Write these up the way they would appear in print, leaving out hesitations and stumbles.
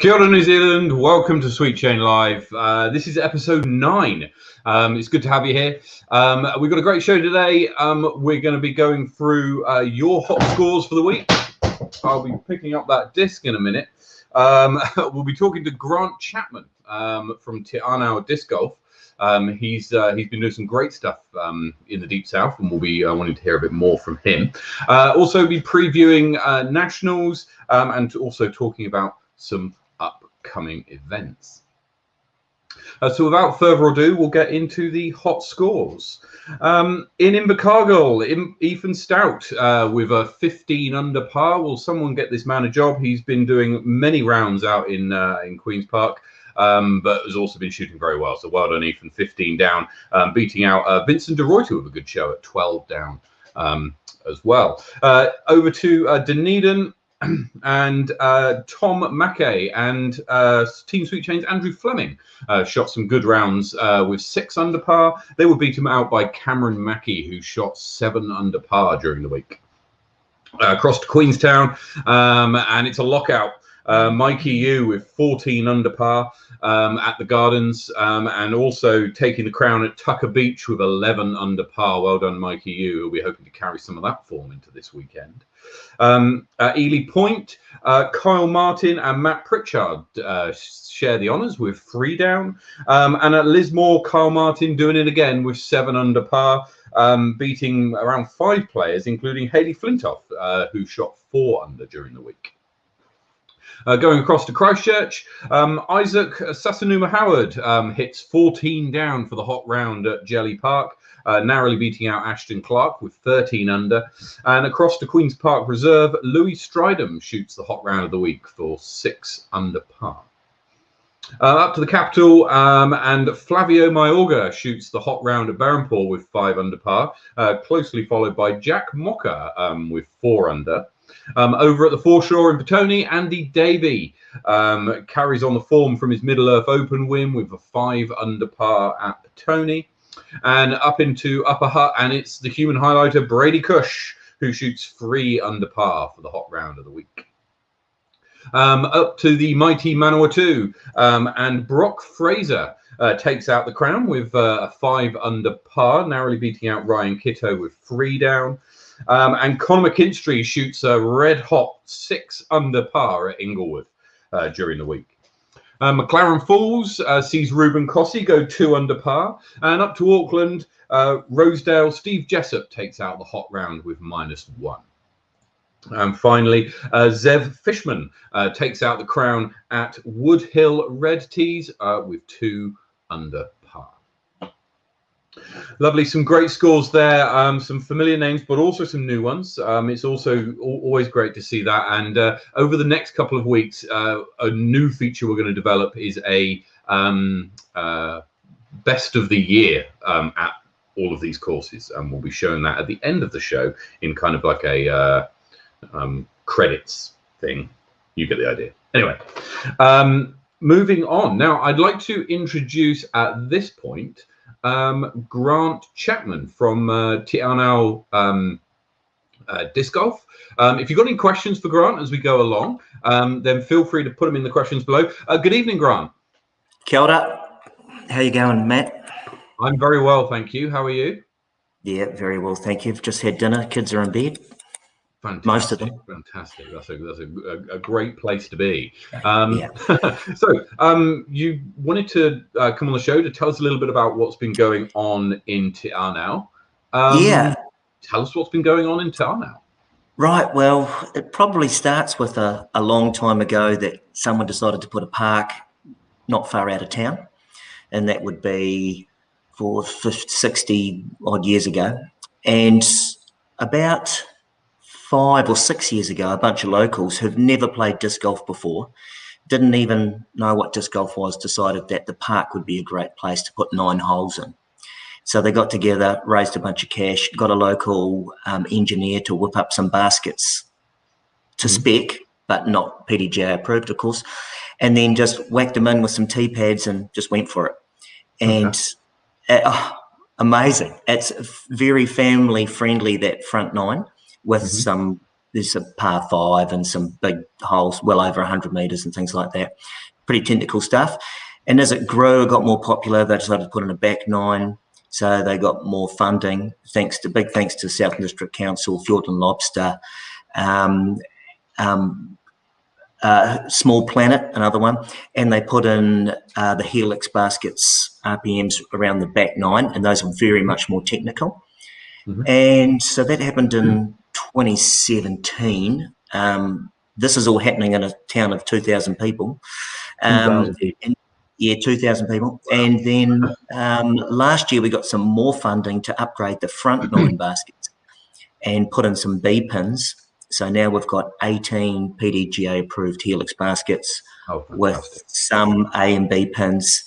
Kia ora, New Zealand. Welcome to Sweet Chain Live. This is episode 9. It's good to have you here. We've got a great show today. We're going to be going through your hot scores for the week. I'll be picking up that disc in a minute. We'll be talking to Grant Chapman from Te Anau Disc Golf. He's been doing some great stuff in the Deep South, and we'll be wanting to hear a bit more from him. Also be previewing nationals and also talking about some upcoming events. So without further ado, we'll get into the hot scores. In Invercargill, Ethan Stout with a 15 under par. Will someone get this man a job? He's been doing many rounds out in Queen's Park, but has also been shooting very well. So well done, Ethan. 15 down, beating out Vincent de Ruyter with a good show at 12 down as well. Over to Dunedin. And Tom Mackay and Team Sweet Chain's Andrew Fleming shot some good rounds with 6 under par. They were beaten out by Cameron Mackey, who shot 7 under par during the week. Across to Queenstown, and it's a lockout. Mikey Yu with 14 under par at the Gardens, and also taking the crown at Tucker Beach with 11 under par. Well done, Mikey Yu. We'll be hoping to carry some of that form into this weekend. At Ely Point, Kyle Martin and Matt Pritchard share the honours with 3 down. And at Lismore, Kyle Martin doing it again with 7 under par, beating around 5 players, including Hayley Flintoff, who shot 4 under during the week. Going across to Christchurch, Isaac Sasanuma Howard hits 14 down for the hot round at Jelly Park, narrowly beating out Ashton Clark with 13 under. And across to Queen's Park Reserve, Louis Stridham shoots the hot round of the week for 6 under par. Up to the capital, and Flavio Mayorga shoots the hot round at Berrenport with 5 under par, closely followed by Jack Mocker with 4 under. Over at the foreshore in Petone, Andy Davey carries on the form from his Middle Earth Open win with a 5 under par at Petone. And up into Upper Hutt, and it's the human highlighter Brady Cush, who shoots 3 under par for the hot round of the week. Up to the mighty Manawatu, and Brock Fraser takes out the crown with a 5 under par, narrowly beating out Ryan Kitto with 3 down. And Conor McKinstry shoots a red-hot 6 under par at Inglewood during the week. McLaren Falls sees Ruben Cossey go 2 under par. And up to Auckland, Rosedale, Steve Jessup takes out the hot round with -1. And finally, Zev Fishman takes out the crown at Woodhill Red Tees with 2 under par. Lovely, some great scores there, some familiar names, but also some new ones. It's also always great to see that. And over the next couple of weeks, a new feature we're going to develop is a best of the year at all of these courses. And we'll be showing that at the end of the show in kind of like a credits thing. You get the idea. Anyway, moving on. Now, I'd like to introduce at this point Grant Chapman from Te Anau Disc Golf. If you've got any questions for Grant as we go along, then feel free to put them in the questions below. Good evening, Grant. Kia ora. How you going, Matt? I'm very well, thank you. How are you? Yeah, very well, thank you. Just had dinner. Kids are in bed. Fantastic, most of them. Fantastic. That's a great place to be. Yeah. So you wanted to come on the show to tell us a little bit about what's been going on in Te Anau. Yeah. Tell us what's been going on in Te Anau. Right. Well, it probably starts with a long time ago that someone decided to put a park not far out of town, and that would be for 60 odd years ago. And about 5 or 6 years ago, a bunch of locals who've never played disc golf before, didn't even know what disc golf was, decided that the park would be a great place to put 9 holes in. So they got together, raised a bunch of cash, got a local engineer to whip up some baskets to spec, but not PDGA approved, of course, and then just whacked them in with some tee pads and just went for it. And amazing. It's very family friendly, that front 9, with some there's a par 5 and some big holes, well over 100 metres and things like that. Pretty technical stuff. And as it grew, it got more popular. They decided to put in a back 9. So they got more funding, big thanks to Southern District Council, Fjord and Lobster, Small Planet, another one, and they put in the Helix baskets RPMs around the back 9, and those are very much more technical. And so that happened in 2017. This is all happening in a town of 2,000 people. 2,000 people. 2,000 people. Wow. And then last year we got some more funding to upgrade the front 9 baskets and put in some B pins. So now we've got 18 PDGA approved Helix baskets with some A and B pins.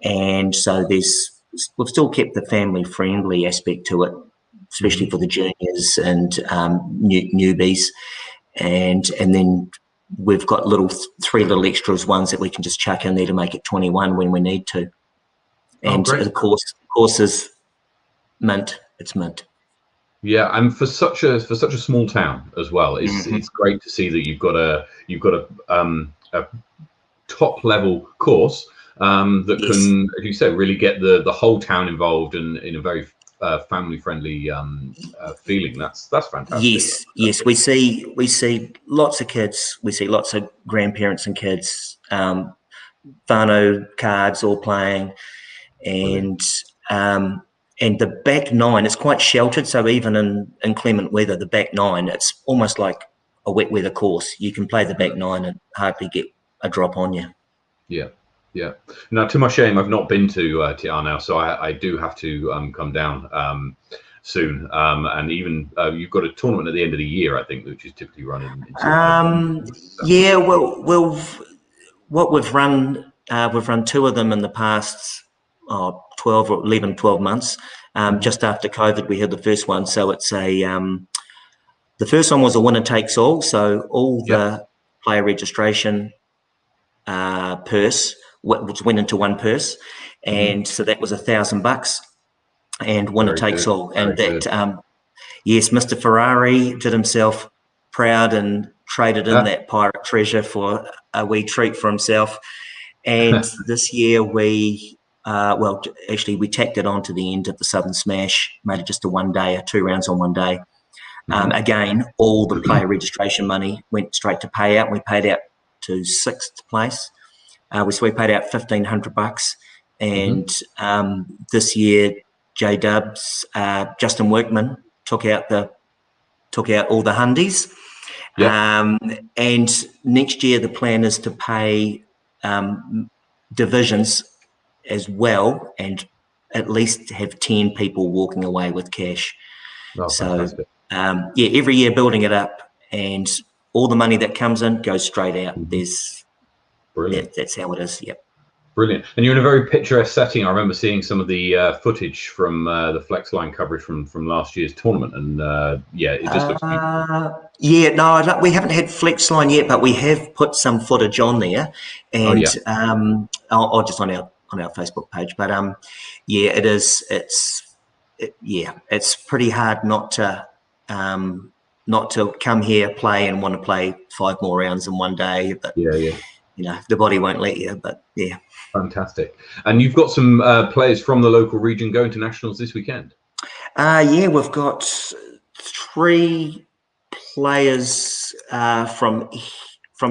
And so we've still kept the family friendly aspect to it, especially for the juniors and newbies. And then we've got 3 little extras ones that we can just chuck in there to make it 21 when we need to. And the course is mint. It's mint. Yeah, and for such a small town as well, it's great to see that you've got a top level course that can, as you said, really get the whole town involved and in a very family friendly feeling. That's fantastic. Yes. We see lots of kids. We see lots of grandparents and kids. Whānau cards all playing, and the back 9 is quite sheltered. So even in inclement weather, the back 9, it's almost like a wet weather course. You can play the back 9 and hardly get a drop on you. Yeah. Now, to my shame, I've not been to Anau, so I do have to come down soon. And even you've got a tournament at the end of the year, I think, which is typically run in yeah. Well, what we've run 2 of them in the past 12 or 11, 12 months. Just after COVID, we had the first one. So it's the first one was a winner takes all. So all the player registration purse, which went into one purse. And so that was $1,000 and winner takes all. And that, yes, Mr. Ferrari did himself proud and traded in that pirate treasure for a wee treat for himself. And this year we tacked it on to the end of the Southern Smash, made it just a 1 day, 2 rounds on 1 day. Again, all the player registration money went straight to payout. We paid out to 6th place. We paid out $1,500. And this year, J Dubs, Justin Workman took out all the hundies. And next year, the plan is to pay divisions as well, and at least have 10 people walking away with cash. Every year building it up, and all the money that comes in goes straight out. Brilliant. That's how it is. Yep. Brilliant. And you're in a very picturesque setting. I remember seeing some of the footage from the flex line coverage from last year's tournament, and it just looks beautiful. No, we haven't had flex line yet, but we have put some footage on there, and I'll just on our Facebook page. But it is. It's pretty hard not to come here, play, and want to play 5 more rounds in 1 day. But the body won't let you. But fantastic. And you've got some players from the local region going to nationals this weekend. We've got 3 players from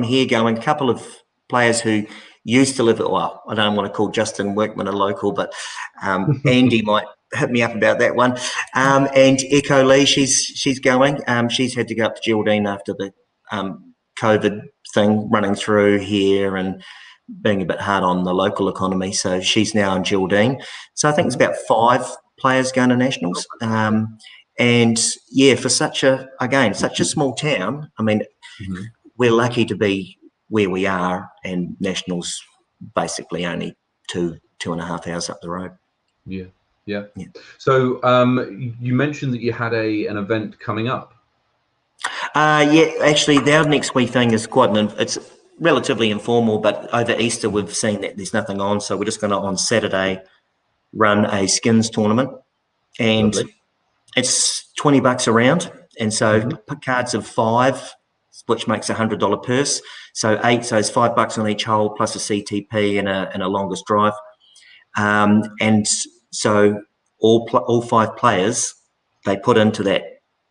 here going. A couple of players who used to live at, I don't want to call Justin Workman a local, but Andy might hit me up about that one. And Echo Lee, she's going. She's had to go up to Geraldine after the COVID thing running through here and being a bit hard on the local economy. So she's now in Geraldine. So I think it's about 5 players going to nationals. And for such a small town, I mean, we're lucky to be where we are, and nationals basically only 2.5 hours up the road. Yeah. So you mentioned that you had an event coming up. Actually, the next week thing is it's relatively informal, but over Easter we've seen that there's nothing on, so we're just going to on Saturday run a skins tournament, and it's $20 a round, And so cards of 5, which makes $100 purse. So 8, so it's $5 on each hole plus a CTP and a longest drive. And so all 5 players, they put into that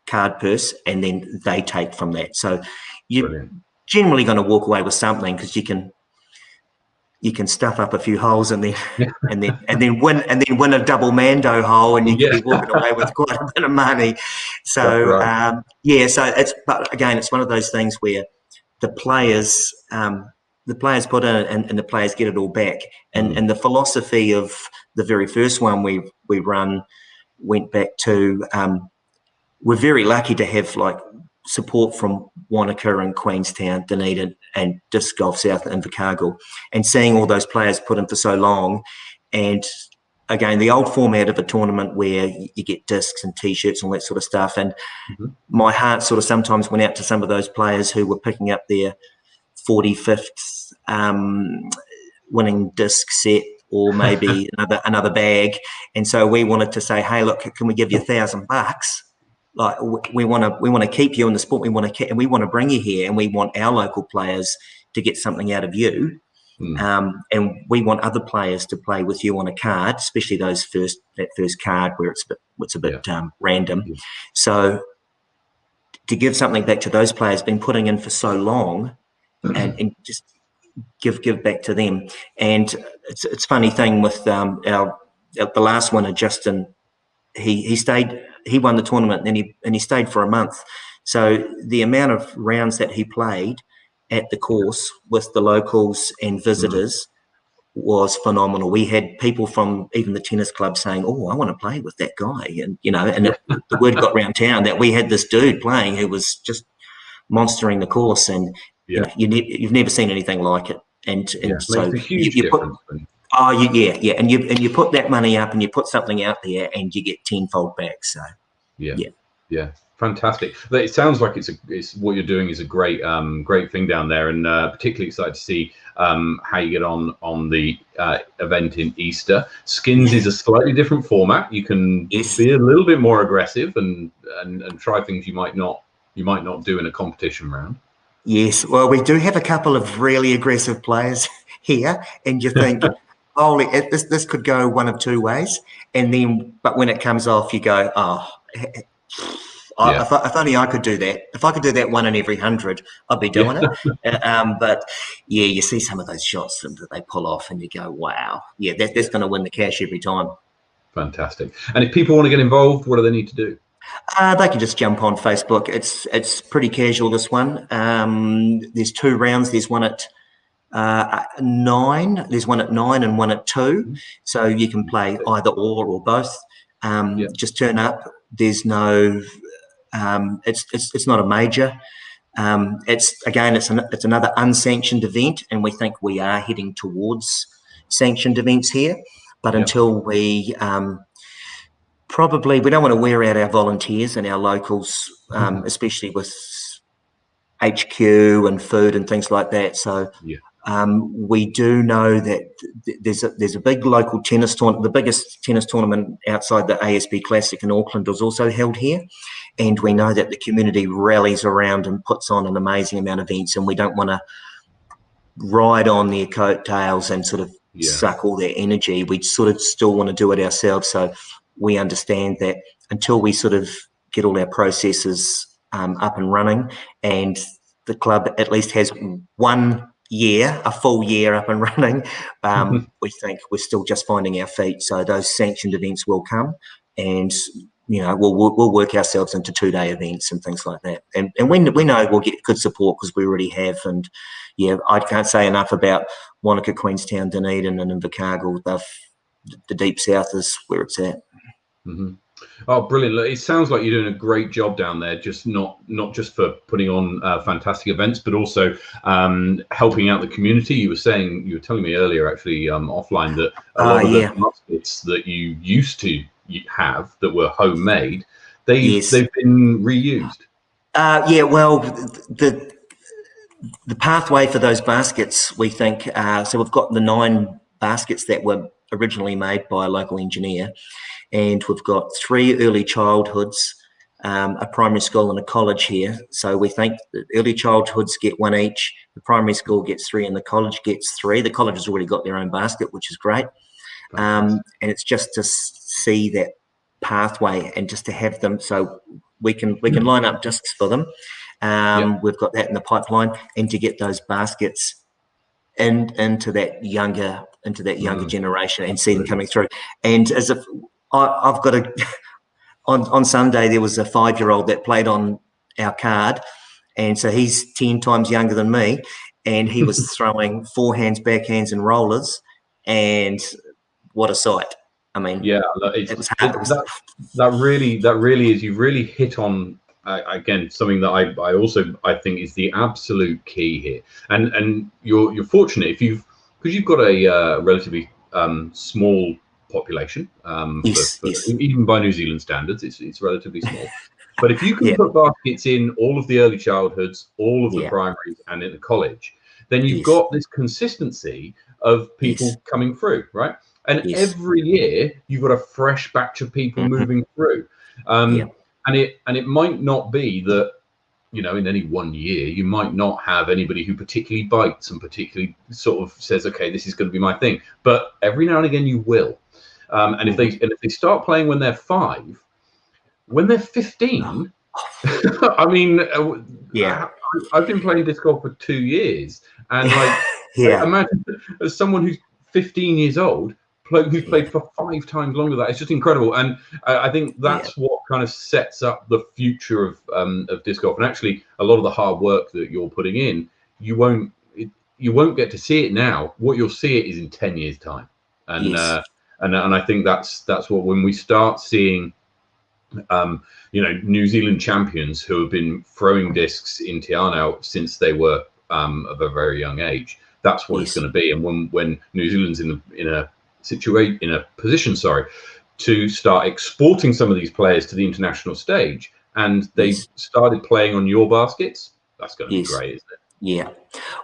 card purse and then they take from that. So you're generally going to walk away with something, because you can stuff up a few holes and then and then win a double Mando hole, and you can be walking away with quite a bit of money. So but again, it's one of those things where the players put in and the players get it all back. And the philosophy of the very first one we run went back to, we're very lucky to have like support from Wanaka and Queenstown, Dunedin and Disc Golf South and Invercargill, and seeing all those players put in for so long. And again, the old format of a tournament where you get discs and T-shirts and all that sort of stuff. And my heart sort of sometimes went out to some of those players who were picking up their 45th winning disc set, or maybe another bag. And so we wanted to say, hey, look, can we give you $1,000? Like, we want to keep you in the sport. We want to bring you here, and we want our local players to get something out of you. And we want other players to play with you on a card, especially that first card where it's a bit random. So to give something back to those players been putting in for so long, and just give back to them. And it's a funny thing with the last winner, Justin. He won the tournament, and he stayed for a month. So the amount of rounds that he played at the course with the locals and visitors was phenomenal. We had people from even the tennis club saying, "Oh, I want to play with that guy," and the word got around town that we had this dude playing who was just monstering the course, and you've never seen anything like it. And so makes a huge difference. And you put that money up and you put something out there and you get tenfold back. So fantastic. It sounds like it's what you're doing is a great thing down there, and particularly excited to see how you get on the event in Easter. Skins is a slightly different format. You can be a little bit more aggressive and try things you might not do in a competition round. Yes, well, we do have a couple of really aggressive players here, and you think, holy, this could go one of two ways. And then, but when it comes off, you go, if only I could do that. If I could do that 1 in every 100, I'd be doing it. But yeah, you see some of those shots that they pull off, and you go, wow, that's going to win the cash every time. Fantastic. And if people want to get involved, what do they need to do? They can just jump on Facebook. It's pretty casual, this one. There's 2 rounds. There's one at 9. There's one at 9 and one at 2. So you can play either or both. Just turn up. There's no. It's not a major. It's another unsanctioned event, and we think we are heading towards sanctioned events here. But until we probably, we don't want to wear out our volunteers and our locals, especially with HQ and food and things like that. So we do know that there's a big local tennis tournament. The biggest tennis tournament outside the ASB Classic in Auckland is also held here. And we know that the community rallies around and puts on an amazing amount of events, and we don't want to ride on their coattails and sort of suck all their energy. We sort of still want to do it ourselves. So we understand that until we sort of get all our processes up and running, and the club at least has 1 year, a full year up and running, we think we're still just finding our feet. So those sanctioned events will come, and we'll work ourselves into 2-day events and things like that. And we know we'll get good support because we already have. And I can't say enough about Wanaka, Queenstown, Dunedin, and Invercargill. The deep south is where it's at. Oh, brilliant. Look, it sounds like you're doing a great job down there, just not just for putting on fantastic events, but also helping out the community. You were telling me earlier, actually, offline, that a lot of the muskets that you used to have that were homemade, they've been reused. Well, the pathway for those baskets, we think, so we've got the 9 baskets that were originally made by a local engineer, and we've got 3 early childhoods a primary school and a college here. So we think that early childhoods get one each, the primary school gets 3, and the college gets 3. The college has already got their own basket, which is great. And it's just to see that pathway and just to have them so we can line up discs for them. We've got that in the pipeline, and to get those baskets into that younger generation and see them coming through. And as if I've got a on Sunday there was a 5-year-old that played on our card, and so he's 10 times younger than me, and he was throwing forehands, backhands, and rollers, and what a sight! I mean, yeah, it was hard. That really is. You've really hit on again something that I think is the absolute key here. And you're fortunate because you've got a relatively small population. Yes. Even by New Zealand standards, it's relatively small. But if you can put baskets in all of the early childhoods, all of the primaries, and in the college, then you've got this consistency of people coming through, right? And every year you've got a fresh batch of people moving through. And it might not be that, in any one year, you might not have anybody who particularly bites and particularly sort of says, okay, this is going to be my thing. But every now and again you will. And if they start playing when they're 5, when they're 15, I mean, I've been playing disc golf for 2 years, and imagine as someone who's 15 years old who's played for 5 times longer than that. It's just incredible, and I think that's what kind of sets up the future of disc golf. And actually, a lot of the hard work that you're putting in, you won't get to see it now. What you'll see it is in 10 years' time, and I think that's what, when we start seeing New Zealand champions who have been throwing discs in Anau since they were of a very young age. That's what it's going to be. And when New Zealand's in a position to start exporting some of these players to the international stage, and they started playing on your baskets, that's going to be great, isn't it? Yeah.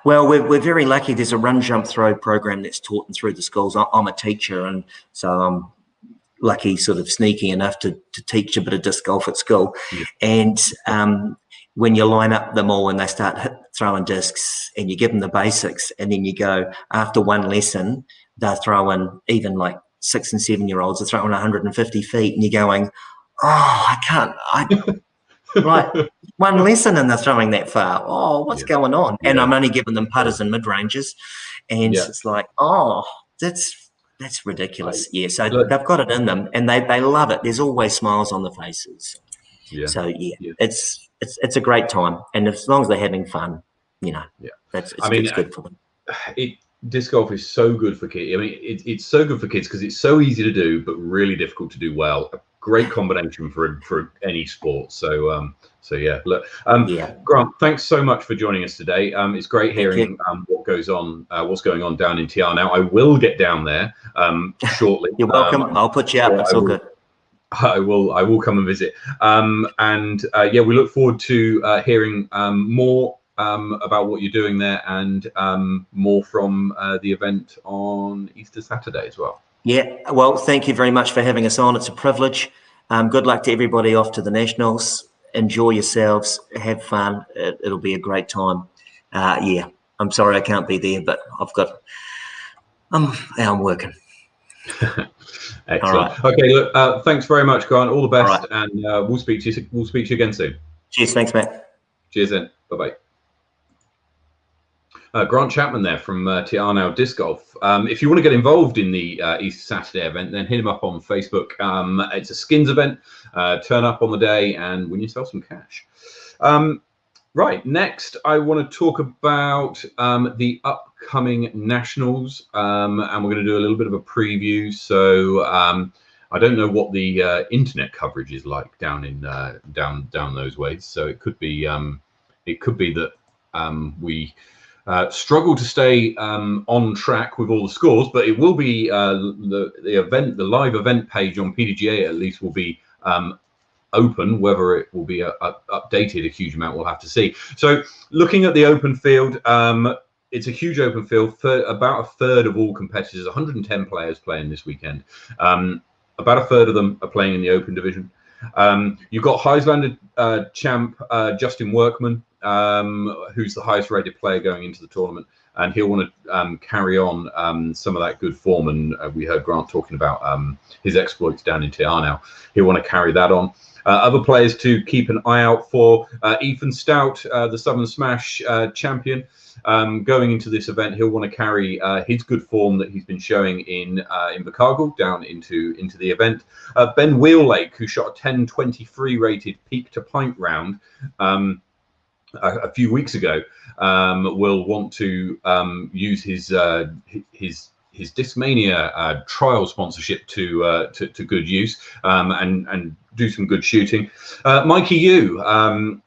Well, we're very lucky. There's a run, jump, throw program that's taught through the schools. I'm a teacher, and so I'm lucky, sort of sneaky enough to teach a bit of disc golf at school. And when you line up them all and they start throwing discs, and you give them the basics, and then you go after one lesson, they're throwing, even like 6 and 7-year-olds are throwing 150 feet, and you're going, I can't. Right, one lesson and they're throwing that far. Oh, what's going on? And I'm only giving them putters and mid ranges, and it's like, that's ridiculous. Yeah, so they've got it in them, and they love it. There's always smiles on the faces. So it's a great time, and as long as they're having fun, it's good for them. Disc golf is so good for kids. I mean, it's so good for kids because it's so easy to do, but really difficult to do well. A great combination for any sport. So look, Grant, thanks so much for joining us today. It's great hearing what's going on down in Anau. I will get down there shortly. You're welcome. I'll put you up. It's all good. I will come and visit. We look forward to hearing more about what you're doing there, and more from the event on Easter Saturday as well. Yeah, well, thank you very much for having us on. It's a privilege. Good luck to everybody off to the Nationals. Enjoy yourselves. Have fun. It'll be a great time. I'm sorry I can't be there, but I'm working. Excellent. Right. Okay, look, thanks very much, Grant. All the best, and we'll speak to you again soon. Cheers. Thanks, Matt. Cheers then. Bye-bye. Grant Chapman there from Anau Disc Golf. If you want to get involved in the Easter Saturday event, then hit him up on Facebook. It's a skins event. Turn up on the day and win yourself some cash. Right, next I want to talk about the upcoming Nationals, and we're going to do a little bit of a preview. So I don't know what the internet coverage is like down in down those ways. So it could be that we struggle to stay on track with all the scores, but it will be the live event page on PDGA at least will be open. Whether it will be updated a huge amount, we'll have to see. So looking at the open field, it's a huge open field. For about a third of all competitors, 110 players playing this weekend. About a third of them are playing in the open division. You've got Heislander champ Justin Workman, who's the highest rated player going into the tournament, and he'll want to carry on some of that good form. And we heard Grant talking about his exploits down in Anau. He'll want to carry that on. Other players to keep an eye out for: Ethan Stout, the Southern Smash champion. Going into this event, he'll want to carry his good form that he's been showing in Invercargill down into the event. Ben Wheellake, who shot a 10.23 rated peak to pint round a few weeks ago, will want to use his Discmania trial sponsorship to good use, and do some good shooting. Mikey Yu,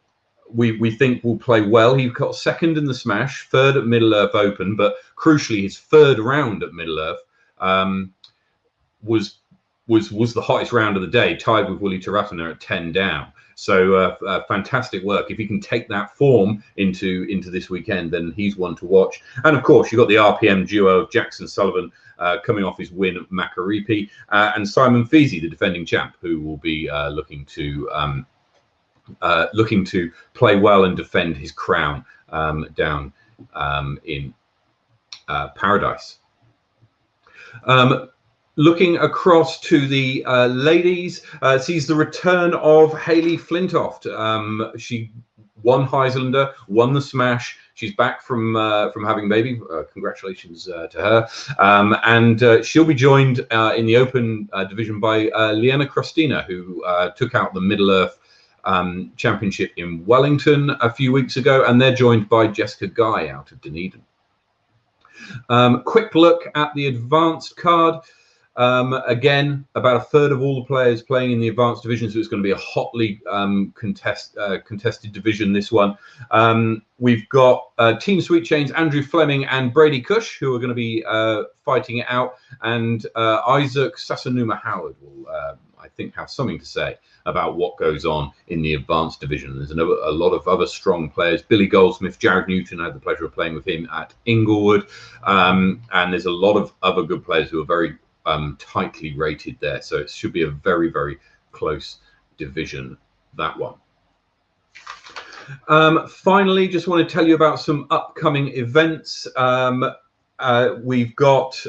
we think will play well. He got second in the Smash, third at Middle Earth Open, but crucially his third round at Middle Earth was the hottest round of the day, tied with Willie Taratana at 10 down. So fantastic work. If he can take that form into this weekend, then he's one to watch. And of course, you've got the RPM duo of Jackson Sullivan coming off his win at Makaripi, and Simon Feasy, the defending champ, who will be looking to play well and defend his crown down in Paradise. Looking across to the ladies, sees the return of Hayley Flintoft. She won Heislander, won the Smash. She's back from having a baby. Congratulations to her. And she'll be joined in the Open division by Leanna Crostina, who took out the Middle Earth Championship in Wellington a few weeks ago, and they're joined by Jessica Guy out of Dunedin. Quick look at the advanced card. Again, about a third of all the players playing in the advanced division, so it's going to be a hotly contested division, this one. We've got Team Sweet Chains, Andrew Fleming and Brady Cush, who are going to be fighting it out, and Isaac Sasanuma Howard will, I think, have something to say about what goes on in the advanced division. There's a lot of other strong players. Billy Goldsmith, Jared Newton, I had the pleasure of playing with him at Inglewood, and there's a lot of other good players who are very tightly rated there, so it should be a very, very close division, that one. Finally, just want to tell you about some upcoming events. We've got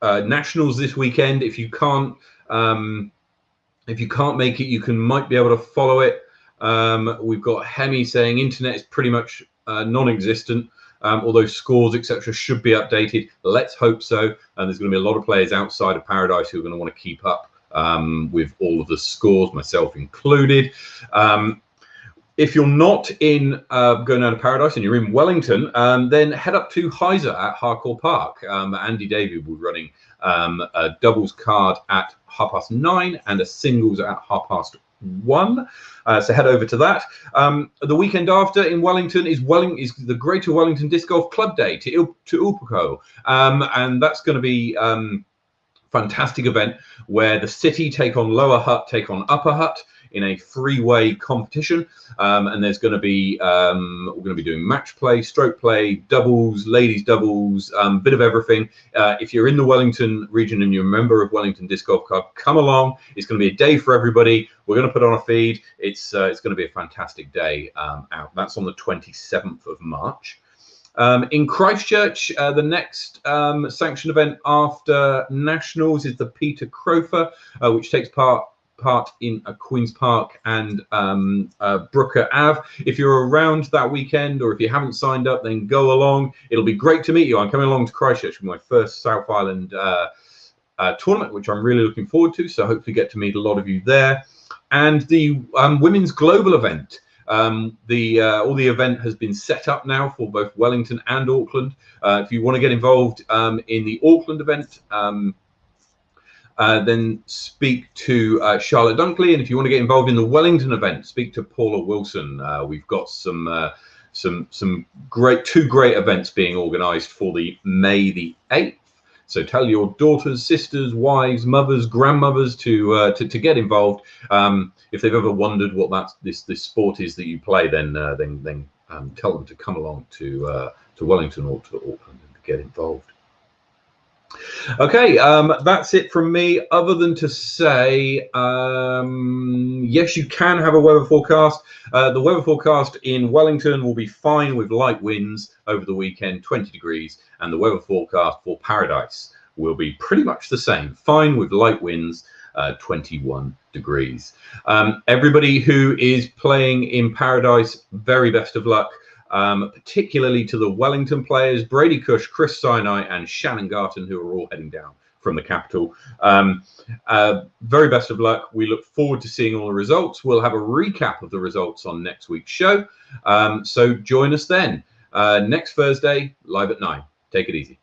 nationals this weekend. If you can't make it, you might be able to follow it. We've got Hemi saying internet is pretty much non-existent. Although scores, etc., should be updated. Let's hope so. And there's going to be a lot of players outside of Paradise who are going to want to keep up with all of the scores, myself included. If you're not in going down to Paradise and you're in Wellington, then head up to Heiser at Harcourt Park. Andy David will be running a doubles card at 9:30 and a singles at 1:30. So head over to that. The weekend after in Wellington is the Greater Wellington Disc Golf Club Day to Upako, and that's going to be fantastic event where the city take on Lower Hutt, take on Upper Hutt in a three-way competition, and there's going to be we're going to be doing match play, stroke play, doubles, ladies doubles, bit of everything. If you're in the Wellington region and you're a member of Wellington Disc Golf Club, come along. It's going to be a day for everybody. We're going to put on a feed. It's going to be a fantastic day out. That's on the 27th of March. In Christchurch, the next sanctioned event after Nationals is the Peter Crofer, which takes part in Queen's Park and Brooker Ave. If you're around that weekend, or if you haven't signed up, then go along. It'll be great to meet you. I'm coming along to Christchurch for my first South Island tournament, which I'm really looking forward to. So hopefully get to meet a lot of you there. And the Women's Global event. All the event has been set up now for both Wellington and Auckland. If you want to get involved in the Auckland event, then speak to Charlotte Dunkley, and if you want to get involved in the Wellington event, speak to Paula Wilson. We've got some two great events being organised for the May the 8th. So tell your daughters, sisters, wives, mothers, grandmothers to get involved. If they've ever wondered what this sport is that you play, then tell them to come along to Wellington or to Auckland and get involved. Okay, that's it from me, other than to say, yes, you can have a weather forecast. The weather forecast in Wellington will be fine with light winds over the weekend, 20 degrees, and the weather forecast for Paradise will be pretty much the same, fine with light winds, 21 degrees. Everybody who is playing in Paradise, very best of luck. Particularly to the Wellington players, Brady Cush, Chris Sinai, and Shannon Garton, who are all heading down from the capital. Very best of luck. We look forward to seeing all the results. We'll have a recap of the results on next week's show. So join us then. Next Thursday, live at 9. Take it easy.